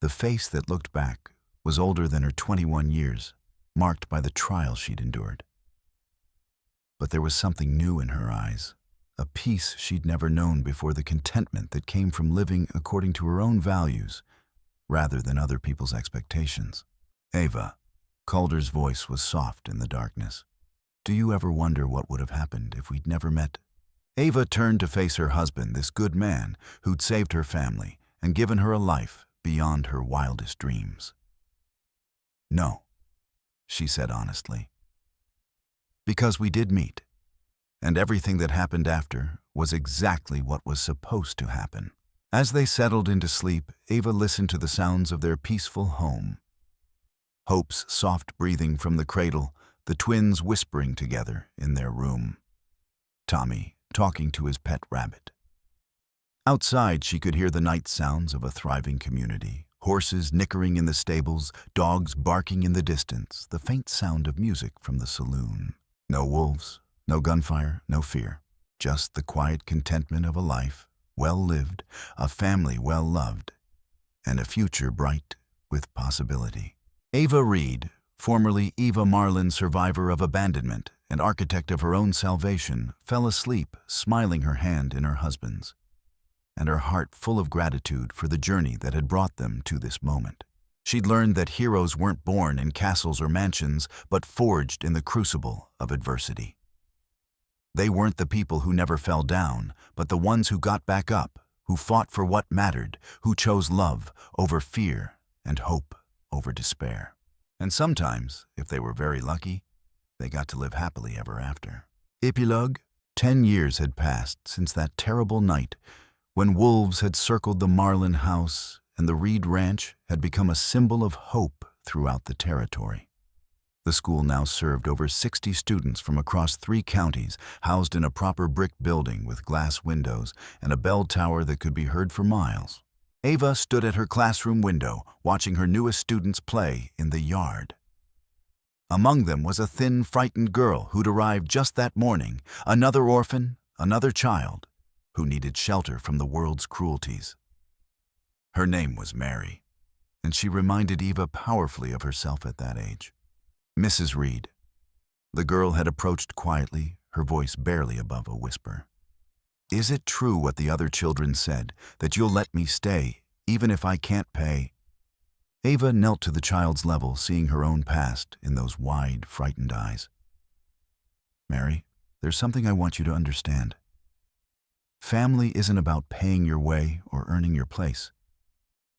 The face that looked back was older than her 21 years, marked by the trial she'd endured. But there was something new in her eyes, a peace she'd never known before, the contentment that came from living according to her own values rather than other people's expectations. "Ava," Calder's voice was soft in the darkness. "Do you ever wonder what would have happened if we'd never met?" Ava turned to face her husband, this good man who'd saved her family and given her a life beyond her wildest dreams. "No," she said honestly. "Because we did meet, and everything that happened after was exactly what was supposed to happen." As they settled into sleep, Ava listened to the sounds of their peaceful home. Hope's soft breathing from the cradle, the twins whispering together in their room. Tommy talking to his pet rabbit. Outside, she could hear the night sounds of a thriving community, horses nickering in the stables, dogs barking in the distance, the faint sound of music from the saloon. No wolves, no gunfire, no fear, just the quiet contentment of a life well lived, a family well loved, and a future bright with possibility. Ava Reed, formerly Eva Marlin, survivor of abandonment and architect of her own salvation, fell asleep, smiling, her hand in her husband's, and her heart full of gratitude for the journey that had brought them to this moment. She'd learned that heroes weren't born in castles or mansions, but forged in the crucible of adversity. They weren't the people who never fell down, but the ones who got back up, who fought for what mattered, who chose love over fear and hope over despair. And sometimes, if they were very lucky, they got to live happily ever after. Epilogue. 10 years had passed since that terrible night when wolves had circled the Marlin house and the Reed Ranch had become a symbol of hope throughout the territory. The school now served over 60 students from across 3 counties, housed in a proper brick building with glass windows and a bell tower that could be heard for miles. Ava stood at her classroom window, watching her newest students play in the yard. Among them was a thin, frightened girl who'd arrived just that morning, another orphan, another child, who needed shelter from the world's cruelties. Her name was Mary, and she reminded Eva powerfully of herself at that age. Mrs. Reed. The girl had approached quietly, her voice barely above a whisper. "Is it true what the other children said, that you'll let me stay, even if I can't pay?" Ava knelt to the child's level, seeing her own past in those wide, frightened eyes. "Mary, there's something I want you to understand. Family isn't about paying your way or earning your place.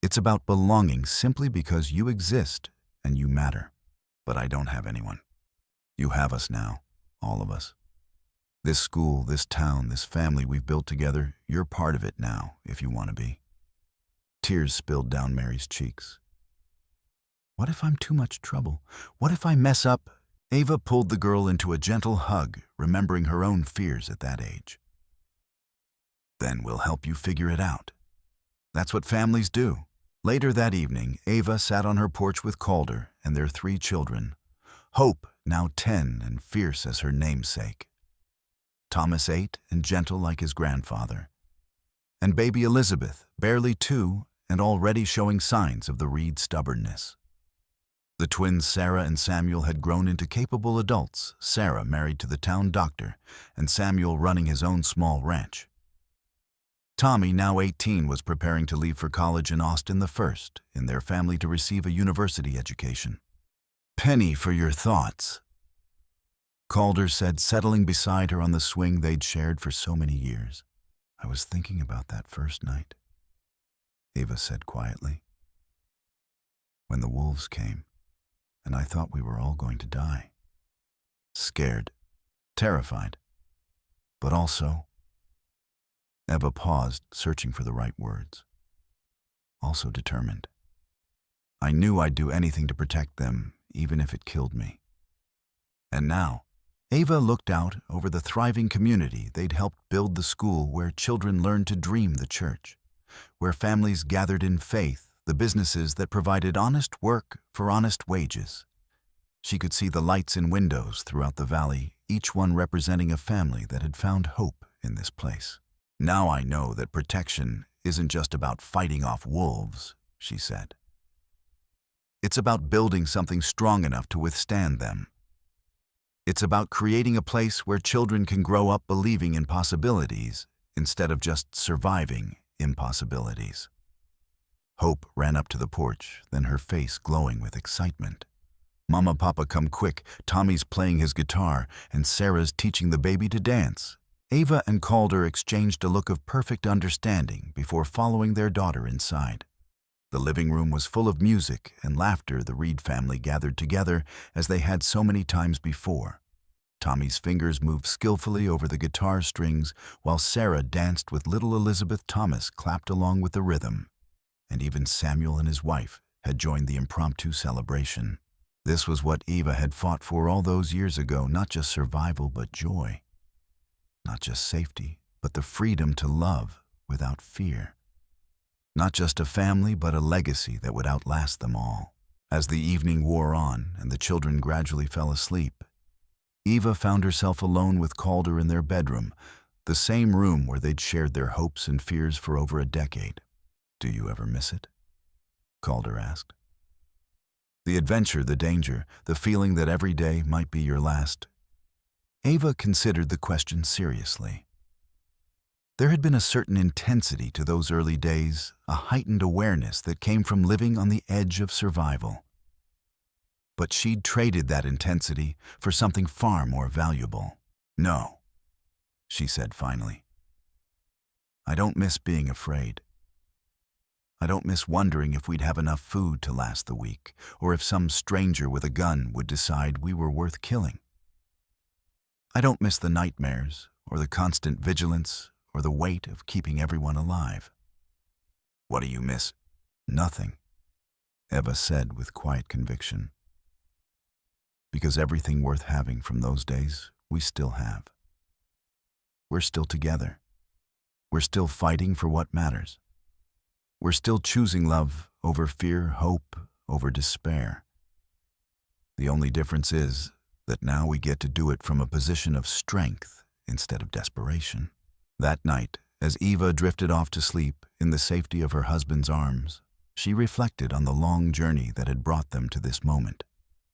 It's about belonging simply because you exist and you matter. But I don't have anyone. You have us now, all of us. This school, this town, this family we've built together, you're part of it now, if you want to be." Tears spilled down Mary's cheeks. "What if I'm too much trouble? What if I mess up?" Ava pulled the girl into a gentle hug, remembering her own fears at that age. "Then we'll help you figure it out. That's what families do." Later that evening, Ava sat on her porch with Calder and their 3 children. Hope, now 10 and fierce as her namesake. Thomas 8 and gentle like his grandfather. And baby Elizabeth, barely 2 and already showing signs of the Reed stubbornness. The twins Sarah and Samuel had grown into capable adults, Sarah married to the town doctor, and Samuel running his own small ranch. Tommy, now 18, was preparing to leave for college in Austin, the first in their family to receive a university education. "Penny for your thoughts," Calder said, settling beside her on the swing they'd shared for so many years. "I was thinking about that first night," Ava said quietly. "When the wolves came, and I thought we were all going to die. Scared, terrified, but also..." Eva paused, searching for the right words. "Also determined. I knew I'd do anything to protect them, even if it killed me." And now, Ava looked out over the thriving community they'd helped build, the school where children learned to dream the church, where families gathered in faith, the businesses that provided honest work for honest wages. She could see the lights in windows throughout the valley, each one representing a family that had found hope in this place. "Now I know that protection isn't just about fighting off wolves," she said. "It's about building something strong enough to withstand them. It's about creating a place where children can grow up believing in possibilities instead of just surviving impossibilities." Hope ran up to the porch, then her face glowing with excitement. "Mama, Papa, come quick. Tommy's playing his guitar, and Sarah's teaching the baby to dance." Ava and Calder exchanged a look of perfect understanding before following their daughter inside. The living room was full of music and laughter. The Reed family gathered together as they had so many times before. Tommy's fingers moved skillfully over the guitar strings, while Sarah danced with little Elizabeth. Thomas clapped along with the rhythm, and even Samuel and his wife had joined the impromptu celebration. This was what Eva had fought for all those years ago, not just survival but joy. Not just safety, but the freedom to love without fear. Not just a family, but a legacy that would outlast them all. As the evening wore on and the children gradually fell asleep, Eva found herself alone with Calder in their bedroom, the same room where they'd shared their hopes and fears for over a decade. "Do you ever miss it?" Calder asked. "The adventure, the danger, the feeling that every day might be your last?" Ava considered the question seriously. There had been a certain intensity to those early days, a heightened awareness that came from living on the edge of survival. But she'd traded that intensity for something far more valuable. "No," she said finally. "I don't miss being afraid. I don't miss wondering if we'd have enough food to last the week, or if some stranger with a gun would decide we were worth killing. I don't miss the nightmares, or the constant vigilance, or the weight of keeping everyone alive." "What do you miss?" Nothing, Eva said with quiet conviction. Because everything worth having from those days, we still have. We're still together. We're still fighting for what matters. We're still choosing love over fear, hope over despair. The only difference is that now we get to do it from a position of strength instead of desperation. That night, as Eva drifted off to sleep in the safety of her husband's arms, she reflected on the long journey that had brought them to this moment.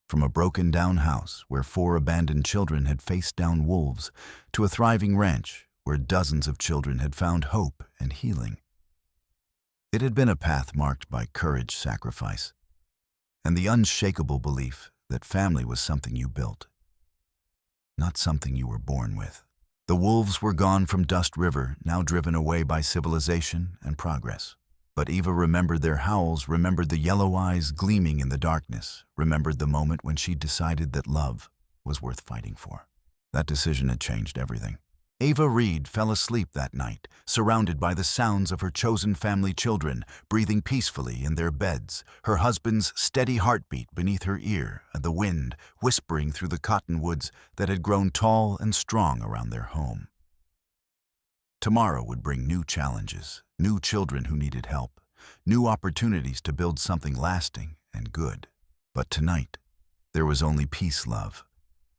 From a broken-down house where 4 abandoned children had faced down wolves to a thriving ranch where dozens of children had found hope and healing. It had been a path marked by courage, sacrifice, and the unshakable belief that family was something you built, not something you were born with. The wolves were gone from Dust River, now driven away by civilization and progress. But Eva remembered their howls, remembered the yellow eyes gleaming in the darkness, remembered the moment when she decided that love was worth fighting for. That decision had changed everything. Eva Reed fell asleep that night, surrounded by the sounds of her chosen family children, breathing peacefully in their beds, her husband's steady heartbeat beneath her ear, and the wind whispering through the cottonwoods that had grown tall and strong around their home. Tomorrow would bring new challenges, new children who needed help, new opportunities to build something lasting and good. But tonight, there was only peace, love,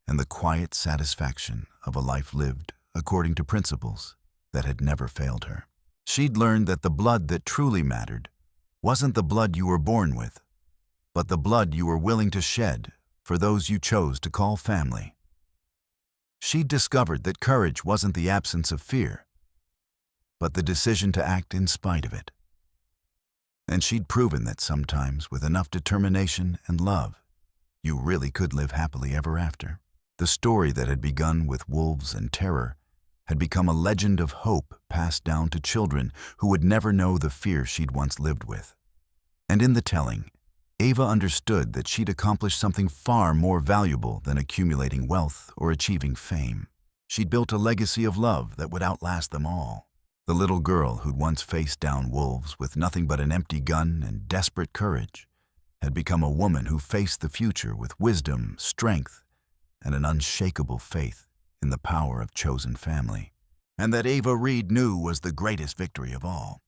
and the quiet satisfaction of a life lived according to principles that had never failed her. She'd learned that the blood that truly mattered wasn't the blood you were born with, but the blood you were willing to shed for those you chose to call family. She'd discovered that courage wasn't the absence of fear, but the decision to act in spite of it. And she'd proven that sometimes, with enough determination and love, you really could live happily ever after. The story that had begun with wolves and terror had become a legend of hope passed down to children who would never know the fear she'd once lived with. And in the telling, Eva understood that she'd accomplished something far more valuable than accumulating wealth or achieving fame. She'd built a legacy of love that would outlast them all. The little girl who'd once faced down wolves with nothing but an empty gun and desperate courage had become a woman who faced the future with wisdom, strength, and an unshakable faith in the power of chosen family. And that Eva Reed knew was the greatest victory of all.